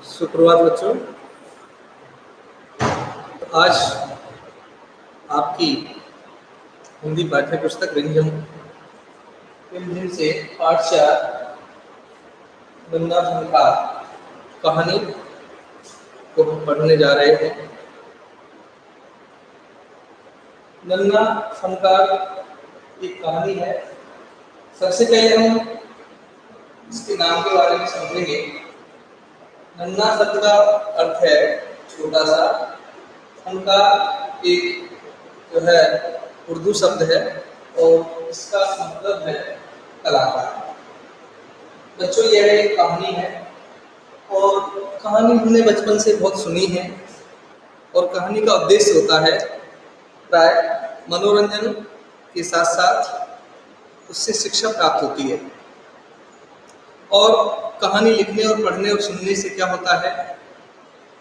सुप्रभात बच्चों। आज आपकी हिंदी पाठ्य पुस्तक रिंझम से पाठ 4 नन्ना फनकार कहानी को हम पढ़ने जा रहे हैं। नन्ना फनकार एक कहानी है। सबसे पहले हम इसके नाम के बारे में समझेंगे। नन्ना शब्द का अर्थ है छोटा सा। फनकार एक जो है उर्दू शब्द है और इसका मतलब है कलाकार। बच्चों, यह एक कहानी है और कहानी हमने बचपन से बहुत सुनी है और कहानी का उद्देश्य होता है प्राय मनोरंजन के साथ साथ उससे शिक्षा प्राप्त होती है। और कहानी लिखने और पढ़ने और सुनने से क्या होता है,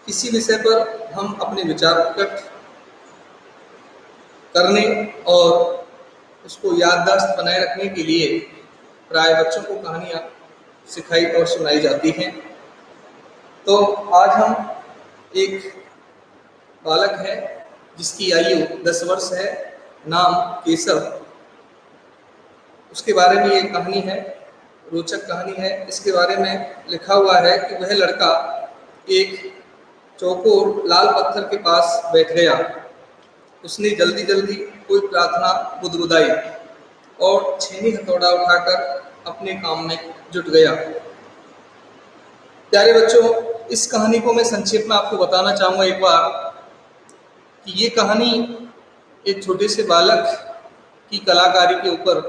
किसी विषय पर हम अपने विचार प्रकट करने और उसको याददाश्त बनाए रखने के लिए प्राय बच्चों को कहानियाँ सिखाई और सुनाई जाती हैं। तो आज हम एक बालक है जिसकी आयु 10 वर्ष है, नाम केशव, उसके बारे में ये कहानी है। रोचक कहानी है। इसके बारे में लिखा हुआ है कि वह लड़का एक चौकोर लाल पत्थर के पास बैठ गया। उसने जल्दी जल्दी कोई प्रार्थना बुदबुदाई और छेनी हथौड़ा उठाकर अपने काम में जुट गया। प्यारे बच्चों, इस कहानी को मैं संक्षेप में आपको बताना चाहूँगा एक बार कि ये कहानी एक छोटे से बालक की कलाकारी के ऊपर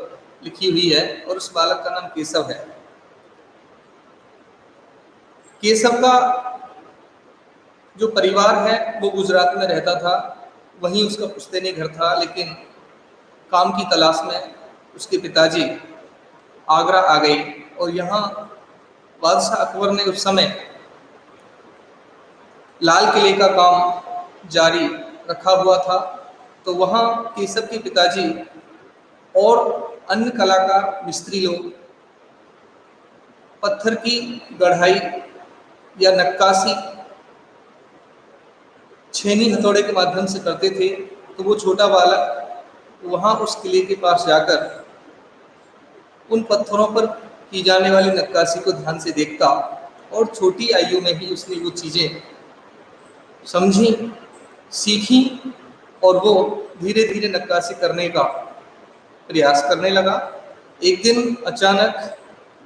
लिखी हुई है और उस बालक का नाम केशव है। केशव का जो परिवार है वो गुजरात में रहता था, वहीं उसका पुश्तैनी घर था। लेकिन काम की तलाश में उसके पिताजी आगरा आ गए और यहाँ बादशाह अकबर ने उस समय लाल किले का काम जारी रखा हुआ था। तो वहाँ केशव के पिताजी और अन्य कलाकार मिस्त्री लोग पत्थर की गढ़ाई या नक्काशी छेनी हथौड़े के माध्यम से करते थे। तो वो छोटा बालक वहाँ उस किले के पास जाकर उन पत्थरों पर की जाने वाली नक्काशी को ध्यान से देखता और छोटी आयु में ही उसने वो चीज़ें समझी, सीखी और वो धीरे धीरे नक्काशी करने का प्रयास करने लगा। एक दिन अचानक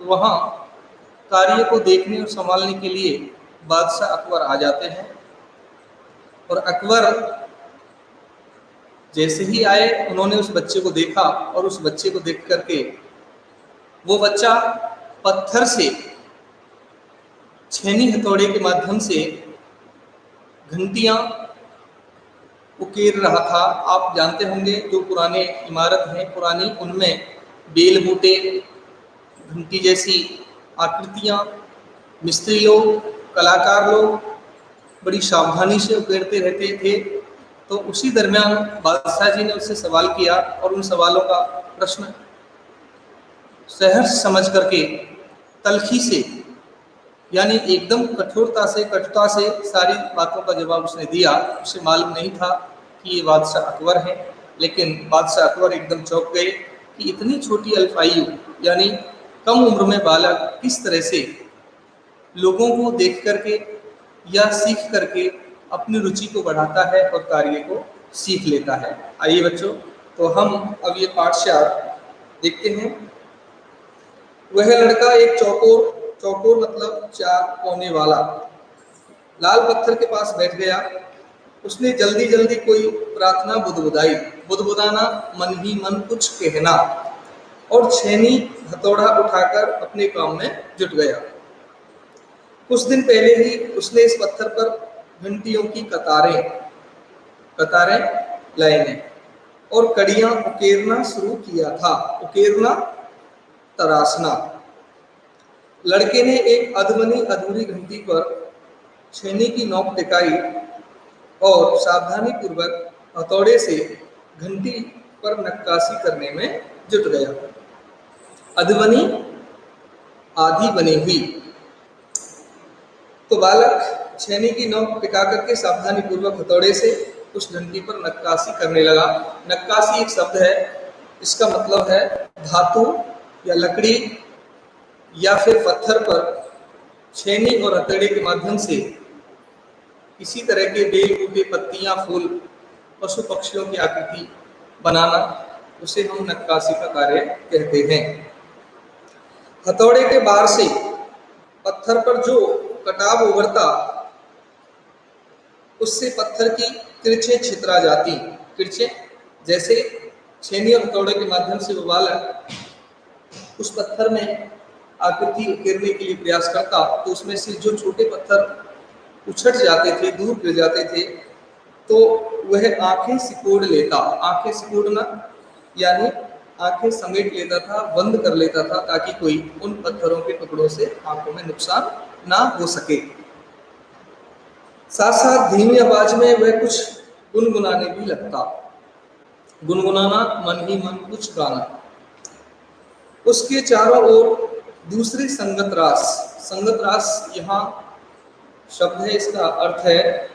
वहाँ कार्य को देखने और संभालने के लिए बादशाह अकबर आ जाते हैं और अकबर जैसे ही आए उन्होंने उस बच्चे को देखा और उस बच्चे को देख करके वो बच्चा पत्थर से छेनी हथौड़े के माध्यम से घंटियां उकेर रहा था। आप जानते होंगे जो पुराने इमारत हैं पुरानी, उनमें बेल बूटे, घंटी जैसी आकृतियां मिस्त्री लोग, कलाकार लोग बड़ी सावधानी से उकेरते रहते थे। तो उसी दरमियान बादशाह जी ने उससे सवाल किया और उन सवालों का प्रश्न सहर्ष समझ करके तलखी से, यानी एकदम कठोरता से, कटुता से सारी बातों का जवाब उसने दिया। उसे मालूम नहीं था कि ये बादशाह अकबर है, लेकिन बादशाह अकबर एकदम चौंक गए कि इतनी छोटी अल्पायु यानी कम उम्र में बालक किस तरह से लोगों को देख करके या सीख करके अपनी रुचि को बढ़ाता है और कार्य को सीख लेता है। आइए बच्चों, तो हम अब ये पाठ 4 देखते हैं। वह लड़का एक चौकोर मतलब 4 कोने वाला लाल पत्थर के पास बैठ गया। उसने जल्दी जल्दी कोई प्रार्थना बुदबुदाई, बुदबुदाना मन ही मन कुछ कहना, और छेनी हथौड़ा उठाकर अपने काम में जुट गया। कुछ दिन पहले ही उसने इस पत्थर पर घंटियों की कतारें लाइनें और कड़ियां उकेरना शुरू किया था। उकेरना, तराशना। लड़के ने एक अधबनी अधूरी घंटी पर छेनी की नोक टिकाई और सावधानी पूर्वक हथौड़े से घंटी पर नक्काशी करने में जुट गया। अधबनी आधी बनी हुई। तो बालक छेनी की नोक टिका करके सावधानी पूर्वक हथौड़े से उस घंटी पर नक्काशी करने लगा। नक्काशी एक शब्द है, इसका मतलब है धातु या लकड़ी या फिर पत्थर पर छेनी और हथौड़े के माध्यम से इसी तरह के बेल बूटे, पत्तियां, फूल, पशु पक्षियों की आकृति बनाना, उसे हम नक्काशी का कार्य कहते हैं। हथौड़े के बार से पत्थर पर जो कटाव उभरता, उससे पत्थर की तिरछे छितरा जाती। तिरछे जैसे छेनी और हथौड़े के माध्यम से वो बालक उस पत्थर में आकृति उकेरने के लिए प्रयास करता, तो उसमें से जो छोटे पत्थर उछट जाते थे, दूर गिर जाते थे, तो वह आंखें सिकोड़ लेता। आंखें सिकोड़ना यानी आंखें समेट लेता था, बंद कर लेता था, ताकि कोई उन पत्थरों के टुकड़ों से आंखों में नुकसान ना हो सके। साथ साथ धीमी आवाज में वह कुछ गुनगुनाने भी लगता। गुनगुनाना, मन ही मन कुछ गाना। उसके चारों ओर दूसरी संगत रास। संगत रास यहाँ शब्द है, इसका अर्थ है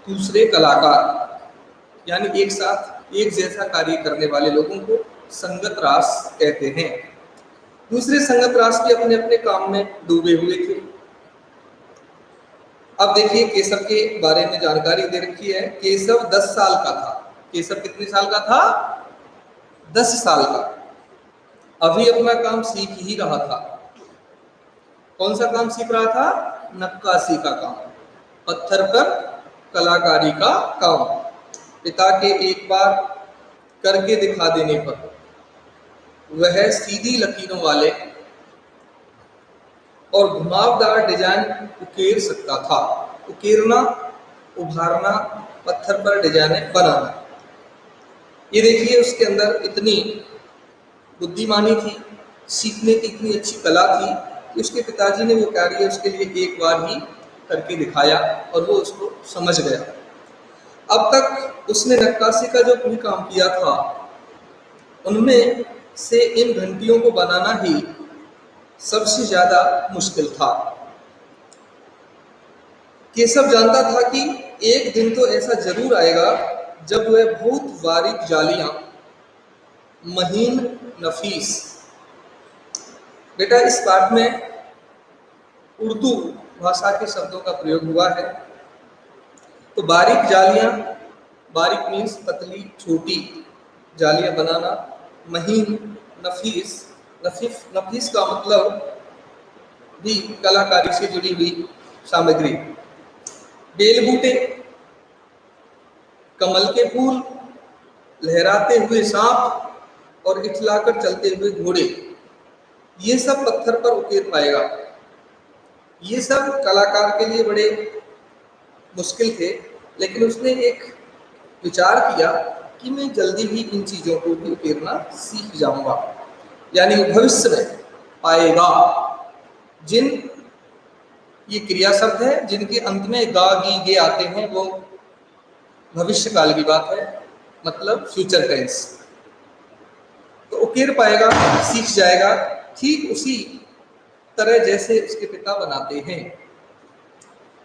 दूसरे कलाकार, यानी एक साथ एक जैसा कार्य करने वाले लोगों को संगत रास कहते हैं। दूसरे संगत रास भी अपने अपने काम में डूबे हुए थे। अब देखिए, केशव के बारे में जानकारी दे रखी है। केशव 10 साल का था। केशव कितने साल का था? 10 साल का। अभी अपना काम सीख ही रहा था। कौन सा काम सीख रहा था? नक्काशी का काम, पत्थर पर कलाकारी का काम। पिता के एक बार करके दिखा देने पर वह सीधी लकीरों वाले और घुमावदार डिजाइन उकेर सकता था। उकेरना, उभारना, पत्थर पर डिजाइनें बनाना। ये देखिए, उसके अंदर इतनी बुद्धिमानी थी, सीखने की इतनी अच्छी कला थी कि उसके पिताजी ने वो कार्य उसके लिए एक बार ही करके दिखाया और वो उसको समझ गया। अब तक उसने नक्काशी का जो भी काम किया था, उनमें से इन घंटियों को बनाना ही सबसे ज्यादा मुश्किल था। केशव जानता था कि एक दिन तो ऐसा जरूर आएगा जब वह बहुत बारीक जालियां, महीन, नफीस। बेटा, इस पाठ में उर्दू भाषा के शब्दों का प्रयोग हुआ है। तो बारीक जालियां, बारीक मीन्स पतली, छोटी जालियां बनाना। महीन, नफीस। नफीस का मतलब भी कलाकारी से जुड़ी हुई सामग्री। बेल बूटे, कमल के फूल, लहराते हुए सांप और इठलाकर चलते हुए घोड़े, ये सब पत्थर पर उकेर पाएगा। ये सब कलाकार के लिए बड़े मुश्किल थे, लेकिन उसने एक विचार किया कि मैं जल्दी ही इन चीजों को भी उकेरना सीख जाऊंगा, यानी भविष्य में पाएगा। जिन, ये क्रिया शब्द है जिनके अंत में गा, गी, गे आते हैं, वो भविष्य काल की बात है, मतलब फ्यूचर टेंस। तो उकेर पाएगा, सीख जाएगा, ठीक उसी तरह जैसे उसके पिता बनाते हैं।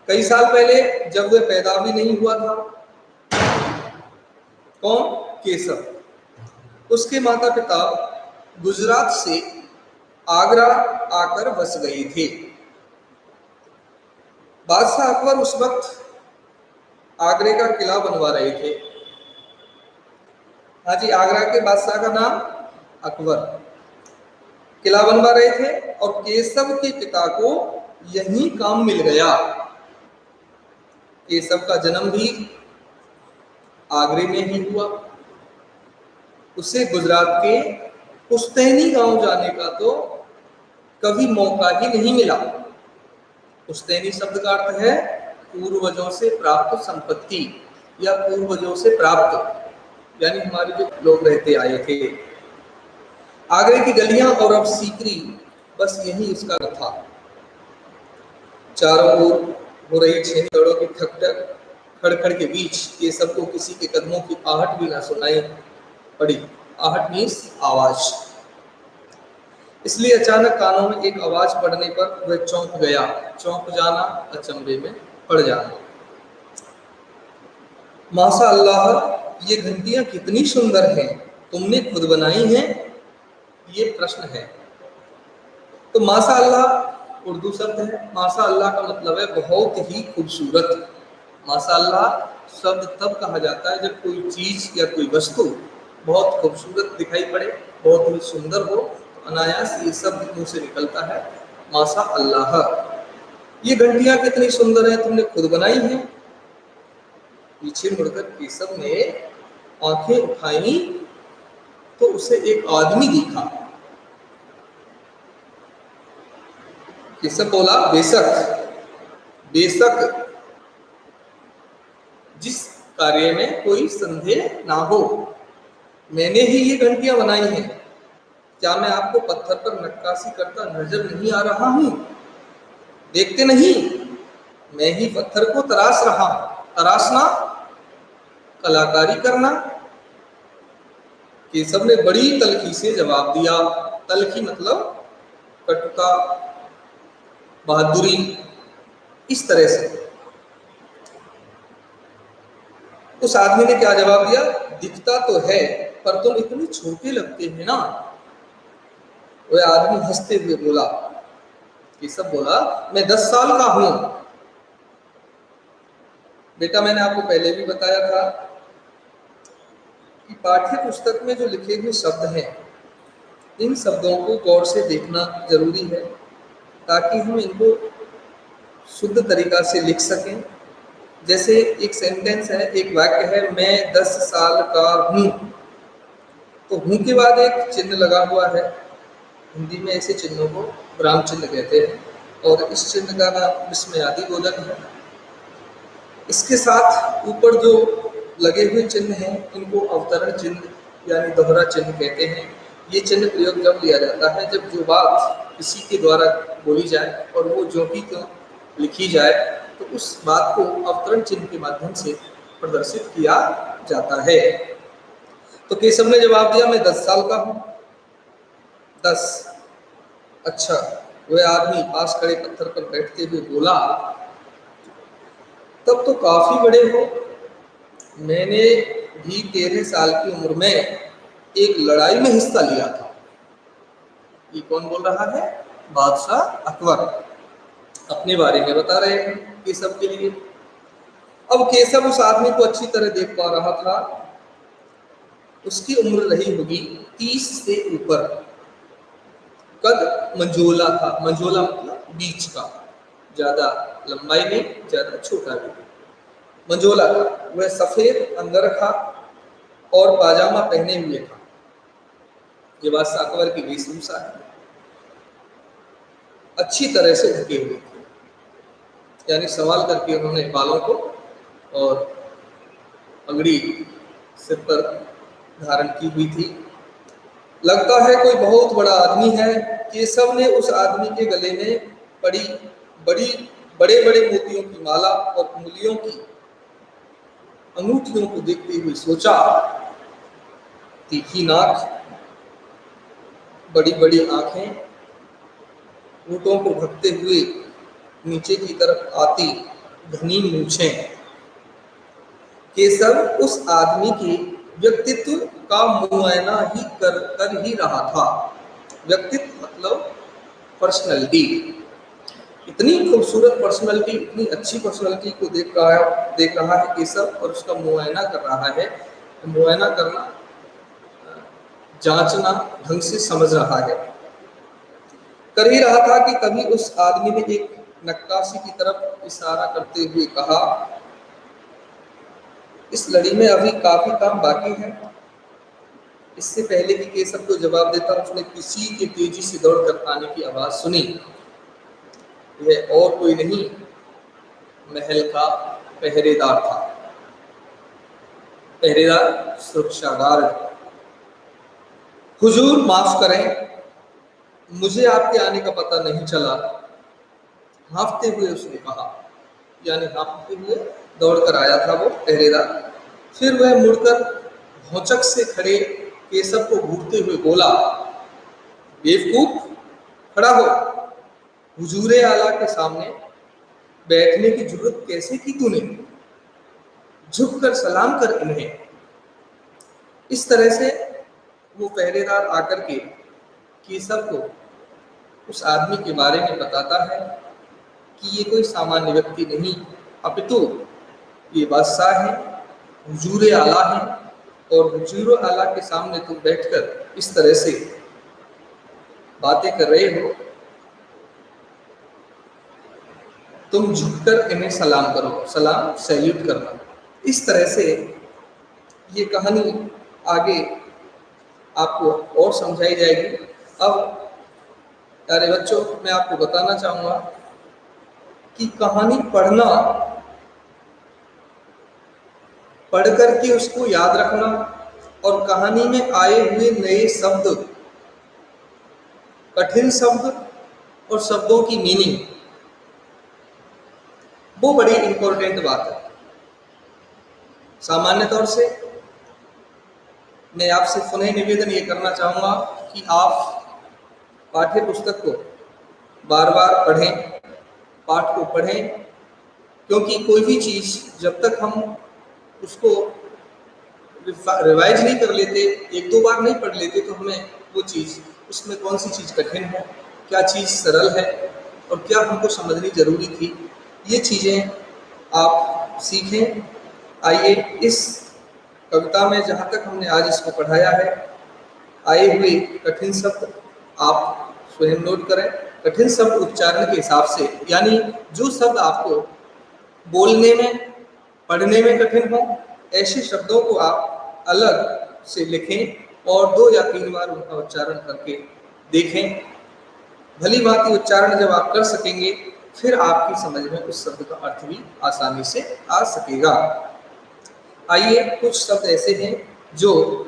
कई साल पहले जब वह पैदा भी नहीं हुआ था, कौन? केशव, उसके माता पिता गुजरात से आगरा आकर बस गए थे। बादशाह अकबर उस वक्त आगरे का किला बनवा रहे थे। हाँ जी, आगरा के बादशाह का नाम अकबर। किला बनवा रहे थे और केशव के पिता को यही काम मिल गया। केशव का जन्म भी आगरे में ही हुआ। उसे गुजरात के पुश्तैनी गांव जाने का तो कभी मौका ही नहीं मिला। पुश्तैनी शब्द का अर्थ है पूर्वजों से प्राप्त संपत्ति या पूर्वजों से प्राप्त, यानी हमारे जो लोग रहते आए थे। आगरे की गलियां और अब सीकरी, बस यही उसका था। चारों ओर हो रही छेनी दौड़ों की ठक-ठक, खड़खड़ के बीच केशव को किसी के कदमों की आहट भी ना सुनाई पड़ी। आहट मीन्स आवाज। इसलिए अचानक कानों में एक आवाज पड़ने पर वह चौंक गया। चौंक जाना, अचंभे में पड़ जाना। माशा अल्लाह, ये घंटियां कितनी सुंदर हैं, तुमने खुद बनाई हैं? ये प्रश्न है। तो माशा अल्लाह उर्दू शब्द है। माशा अल्लाह का मतलब है बहुत ही खूबसूरत। माशा अल्लाह शब्द तब कहा जाता है जब कोई चीज या कोई वस्तु बहुत खूबसूरत दिखाई पड़े, बहुत ही सुंदर हो, तो अनायास ये शब्द मुंह से निकलता है, माशा अल्लाह। ये घंटियां कितनी सुंदर है, तुमने खुद बनाई है। पीछे मुड़कर केशव ने आंखें उठाई तो उसे एक आदमी दिखा। केशव बोला, बेशक बेशक, जिस कार्य में कोई संदेह ना हो, मैंने ही ये घंटियां बनाई हैं। क्या मैं आपको पत्थर पर नक्काशी करता नजर नहीं आ रहा हूं? देखते नहीं, मैं ही पत्थर को तराश रहा हूं। तराशना, कलाकारी करना। केशव ने बड़ी तलखी से जवाब दिया। तलखी मतलब कटुता, बहादुरी, इस तरह से। उस आदमी ने क्या जवाब दिया? दिखता तो है, पर तुम इतने छोटे लगते हैं ना। वह आदमी हंसते हुए बोला। केशव बोला, मैं 10 साल का हूं। बेटा, मैंने आपको पहले भी बताया था कि पाठ्य पुस्तक में जो लिखे हुए शब्द हैं, इन शब्दों को गौर से देखना जरूरी है, ताकि हम इनको शुद्ध तरीका से लिख सकें। जैसे एक सेंटेंस है, एक वाक्य है, मैं 10 साल का हूं, तो हूं के बाद एक चिन्ह लगा हुआ है। हिंदी में ऐसे चिन्हों को विराम चिन्ह कहते हैं, और इस चिन्ह का नाम विस्मयादि बोधक है। इसके साथ ऊपर जो लगे हुए चिन्ह हैं, इनको अवतरण चिन्ह यानी दोहरा चिन्ह कहते हैं। ये चिन्ह प्रयोग जब लिया जाता है जब जो बात किसी के द्वारा बोली जाए और वो जो भी तो लिखी जाए, तो उस बात को अवतरण चिन्ह के माध्यम से प्रदर्शित किया जाता है। तो केशव ने जवाब दिया, मैं 10 साल का हूं। 10? अच्छा। वह आदमी पास खड़े पत्थर पर बैठते हुए बोला, तब तो काफी बड़े हो। मैंने भी 13 साल की उम्र में एक लड़ाई में हिस्सा लिया था। ये कौन बोल रहा है? बादशाह अकबर अपने बारे में बता रहे हैं केशव के लिए। अब केशव उस आदमी को अच्छी तरह देख पा रहा था। उसकी उम्र रही होगी 30 से ऊपर। कद मंझोला था। मंझोला मतलब बीच का, ज्यादा लंबाई नहीं, ज्यादा छोटा भी। मंझोला था। वह सफेद अंगरखा और पाजामा पहने हुए था। ये बादशाह अकबर की वेशभूषा है। अच्छी तरह से ढके हुए थे, यानी सवाल करके उन्होंने बालों को और पगड़ी सिर पर धारण की हुई थी। लगता है कोई बहुत बड़ा आदमी है। केशव ने उस आदमी के गले में बड़ी बड़ी बड़े बड़े मोतियों की माला और उंगलियों की अंगूठियों को देखते हुए सोचा, तीखी नाक, बड़ी बड़ी आंखें, होठों को ढकते हुए नीचे की तरफ आती घनी मूछें। केशव उस आदमी के व्यक्तित्व का मुआयना ही कर ही रहा था। व्यक्तित्व मतलब पर्सनैलिटी। इतनी खूबसूरत पर्सनैलिटी, इतनी अच्छी पर्सनैलिटी को देख रहा है केशव और उसका मुआयना कर रहा है। मुआयना करना, जांचना, ढंग से समझ रहा है। कर ही रहा था कि तभी उस आदमी ने एक नक्काशी की तरफ इशारा करते हुए कहा, इस लड़ी में अभी काफी काम बाकी है। इससे पहले कि केशव को जवाब देता, उसने किसी के तेजी से दौड़कर आने की आवाज सुनी। यह और कोई नहीं, महल का पहरेदार था। पहरेदार, सुरक्षा गार्ड। हुजूर माफ करें, मुझे आपके आने का पता नहीं चला, हाँफते हुए उसने कहा। यानी हाँफते हुए दौड़कर आया था वो पहरेदार। फिर वह मुड़कर भौचक से खड़े केशव को घूरते हुए बोला, बेवकूफ, खड़ा हो, हुजूर आला के सामने बैठने की जरूरत कैसे की तूने, झुक कर सलाम कर इन्हें। इस तरह से वो पहरेदार आकर के केसर को उस आदमी के बारे में बताता है कि ये कोई सामान्य व्यक्ति नहीं, अपितु ये बादशाह है, हुजूर आला है, और हुजूर आला के सामने तुम बैठकर इस तरह से बातें कर रहे हो, तुम झुककर इन्हें सलाम करो, सलाम सैल्यूट करना। इस तरह से ये कहानी आगे आपको और समझाई जाएगी। अब प्यारे बच्चों, मैं आपको बताना चाहूँगा कि कहानी पढ़ना, पढ़ करके उसको याद रखना और कहानी में आए हुए नए शब्द, कठिन शब्द और शब्दों की मीनिंग, वो बड़ी इंपॉर्टेंट बात है। सामान्य तौर से मैं आपसे पुनः निवेदन ये करना चाहूँगा कि आप पाठ्य पुस्तक को बार बार पढ़ें, पाठ को पढ़ें, क्योंकि कोई भी चीज़ जब तक हम उसको रिवाइज नहीं कर लेते, एक दो बार नहीं पढ़ लेते, तो हमें वो चीज़, उसमें कौन सी चीज़ कठिन है, क्या चीज़ सरल है और क्या हमको समझनी जरूरी थी, ये चीज़ें आप सीखें। आइए इस कविता में जहाँ तक हमने आज इसको पढ़ाया है, आए हुए कठिन शब्द आप स्वयं नोट करें। कठिन शब्द उच्चारण के हिसाब से, यानी जो शब्द आपको बोलने में, पढ़ने में कठिन हो, ऐसे शब्दों को आप अलग से लिखें और 2 या 3 बार उनका उच्चारण करके देखें। भली भांति उच्चारण जब आप कर सकेंगे, फिर आपकी समझ में उस शब्द का अर्थ भी आसानी से आ सकेगा। आइए कुछ शब्द ऐसे हैं जो,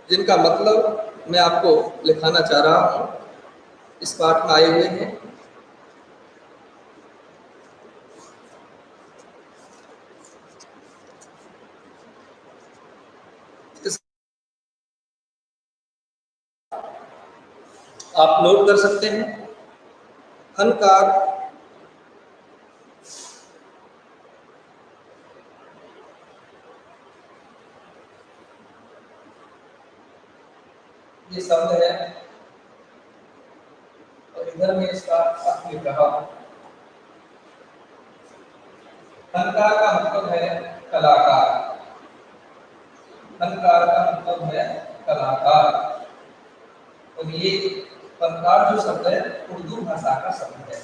जिनका मतलब मैं आपको लिखाना चाह रहा हूँ, इस पाठ में आए हुए हैं। आप नोट कर सकते हैं। हनकार, ये शब्द है और इधर में इसका अर्थ लिख रहा हूं। फनकार का मतलब है कलाकार, फनकार का मतलब है कलाकार, और ये फनकार जो शब्द है उर्दू भाषा का शब्द है।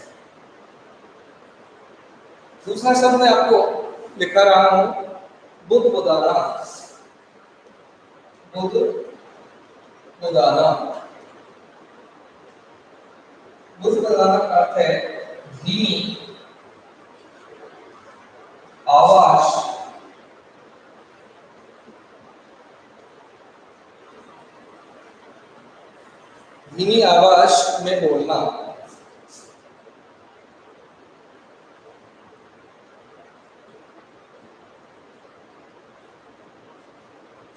दूसरा शब्द मैं आपको लिखा रहा हूं, बुदबुदाना, बुदबुदाना। बुदबुदाना का अर्थ है धीमी आवाज, धीमी आवाज में बोलना।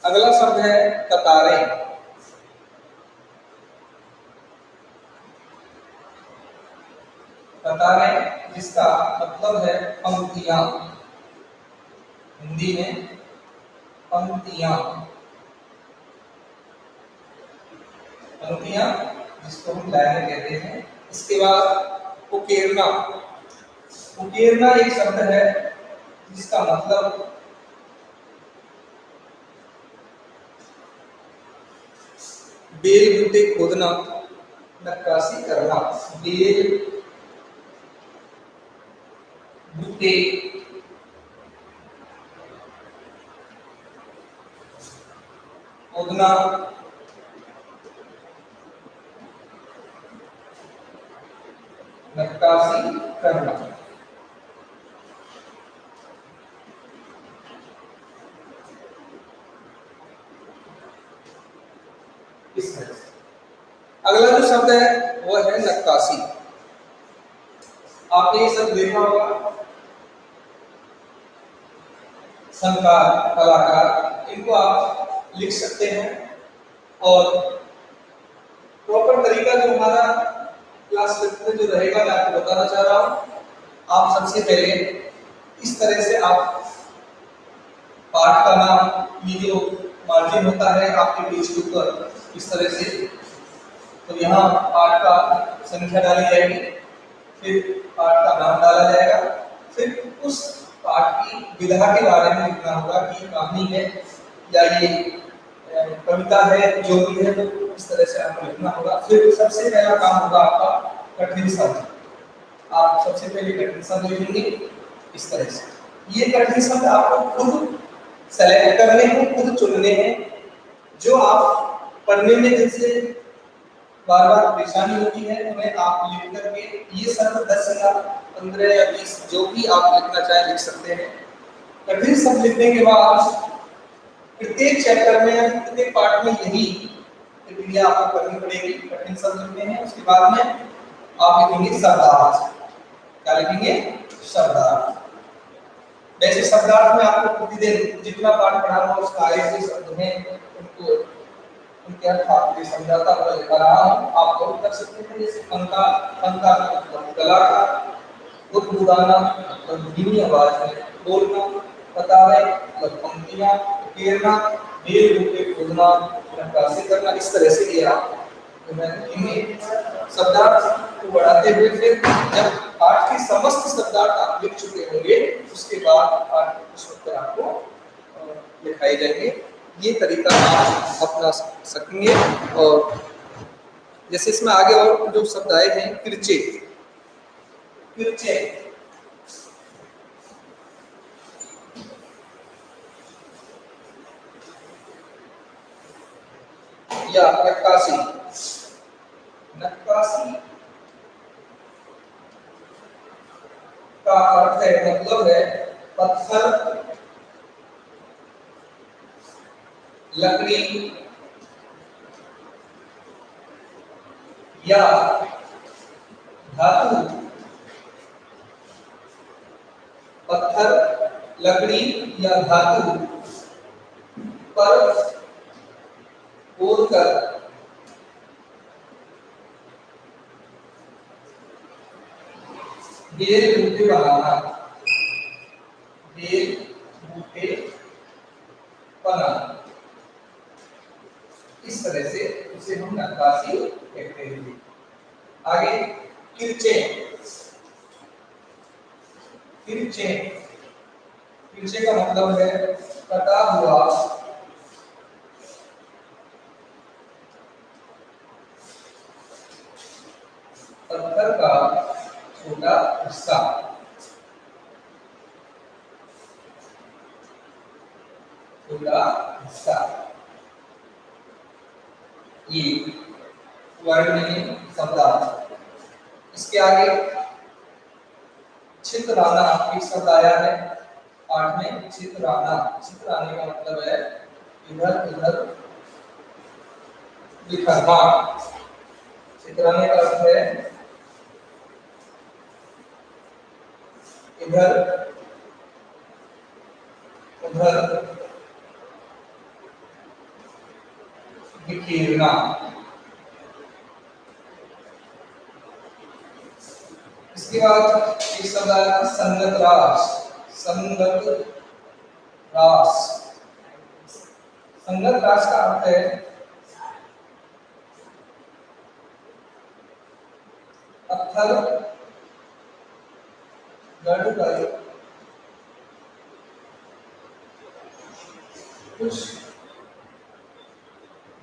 अगला शब्द है कतारें। कतारें जिसका मतलब है पंक्तियां, हिंदी में पंक्तियां, पंक्तियां जिसको हम लाइनें कहते हैं। इसके बाद उकेरना, उकेरना एक शब्द है जिसका मतलब बेल बूटे खोदना, नक्काशी करना। बेल बूटे खोदना, नक्काशी करना। इस तरह से अगला जो शब्द है वो है नक्काशी। आपने ये शब्द देखा होगा, संकार, कलाकार, इनको आप लिख सकते हैं और प्रॉपर तरीका जो हमारा क्लास में जो रहेगा मैं आपको बताना चाह रहा हूँ। आप सबसे पहले इस तरह से आप पार्ट का नाम, ये जो मार्जिन होता है आपके पेज के ऊपर इस तरह से, तो यहाँ पार्ट का संख्या डाली जाएगी, फिर पार्ट का नाम डाला जाएगा, फिर उस पार्ट की विधा के बारे में लिखना होगा कि कहानी है या ये कविता है, जो भी है, तो इस तरह से आपको लिखना होगा। फिर सबसे पहला काम होगा आपका कठिन शब्द। आप सबसे पहले कठिन शब्द लिखेंगे इस तरह से। ये कठिन शब्द आपको खुद सेलेक्ट करने हैं, खुद चुनने हैं, जो आप पढ़ने में जैसे बार बार परेशानी होती है, उन्हें आप लिख करके ये शब्द 10 या 15 या 20 जो भी आप लिखना चाहे लिख सकते हैं। कठिन शब्द लिखने के बाद प्रत्येक चैप्टर में या प्रत्येक पार्ट में यही प्रक्रिया आपको करनी पड़ेगी। कठिन शब्द लिखने हैं, उसके बाद में आप लिखेंगे शब्दार्थ। क्या लिखेंगे? शब्दार्थ। वैसे शब्दार्थ में आपको प्रतिदिन जितना पाठ पढ़ाना हो उसका आगे जो शब्द हैं उनको उनके अर्थ आपको समझाता हुआ लिखा रहा हूँ। आप नोट कर सकते हैं, जैसे पंखा, पंखा का मतलब गला का, गुदगुदाना मतलब धीमी आवाज में बोलना, कतारें मतलब पंक्तियां, उकेरना, बेल बूटे खोदना, नक्काशी करना, इस तरह से ये आप शब्दार्थ को बढ़ाते हुए फिर जब पाठ की समस्त शब्दार्थ आप लिख चुके होंगे उसके बाद पाठ उस वक्त आपको लिखाए जाएंगे। ये तरीका आप अपना सकेंगे। और जैसे इसमें आगे और जो शब्द आए हैं, किरचे, किरचे या नक्काशी, नक्काशी का अर्थ है, मतलब है पत्थर, लकड़ी या धातु, पत्थर, लकड़ी या धातु पर खोदकर बेल बूटे बनाना, बेल बूटे बनाना, इस तरह से उसे हम नक्काशी कहते हैं। आगे किरचे, किरचे, किरचे का मतलब है कटा हुआ पत्थर का छोटा हिस्सा, छोटा हिस्सा, ये वर्ड में शब्दार्थ। इसके आगे छितराना एक शब्द आया है पाठ में, छितराना, छितराने का मतलब है इधर उधर बिखरना। छितराने का अर्थ है इधर उधर बिखेरना। इसके बाद एक शब्द आया संगत रास, संगत रास, संगत रास का अर्थ है पत्थर गढ़कर कुछ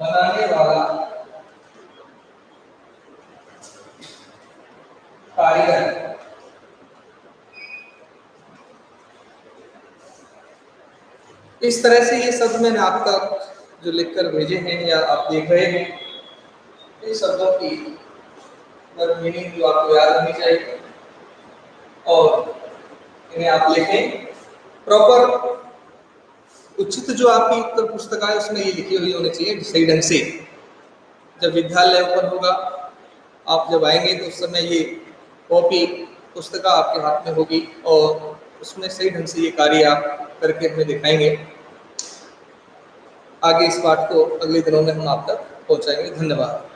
बनाने वाला कारीगर। इस तरह से ये शब्द मैंने आप तक जो लिखकर भेजे हैं या आप देख रहे हैं, इन शब्दों की मीनिंग जो आपको याद रखनी चाहिए और इन्हें आप लिखें प्रॉपर। उचित जो आपकी उत्तर पुस्तिका है उसमें ये लिखी हुई होनी चाहिए सही ढंग से। जब विद्यालय ओपन होगा, आप जब आएंगे तो उस समय ये कॉपी पुस्तिका आपके हाथ में होगी और उसमें सही ढंग से ये कार्य आप करके हमें दिखाएंगे। आगे इस पाठ को अगले दिनों में हम आप तक पहुंचाएंगे। धन्यवाद।